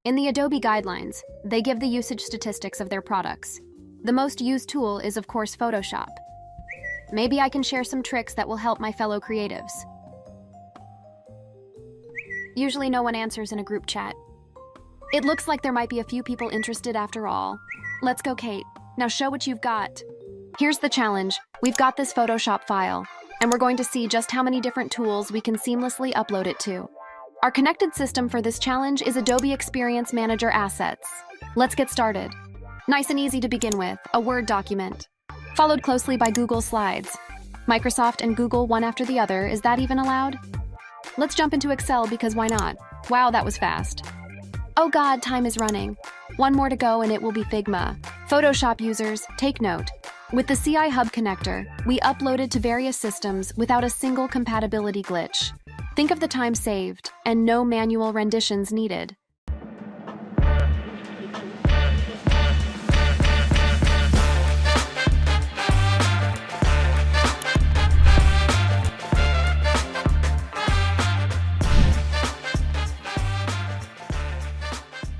In the Adobe guidelines, they give the usage statistics of their products. The most used tool is, of course, Photoshop. Maybe I can share some tricks that will help my fellow creatives. Usually no one answers in a group chat. It looks like there might be a few people interested after all. Let's go, Kate. Now show what you've got. Here's the challenge. We've got this Photoshop file, and we're going to see just how many different tools we can seamlessly upload it to. Our connected system for this challenge is Adobe Experience Manager Assets. Let's get started. Nice and easy to begin with, a Word document, followed closely by Google Slides. Microsoft and Google one after the other, is that even allowed? Let's jump into Excel because why not? Wow, that was fast. Oh God, time is running. One more to go and it will be Figma. Photoshop users, take note. With the CI Hub connector, we uploaded to various systems without a single compatibility glitch. Think of the time saved and no manual renditions needed.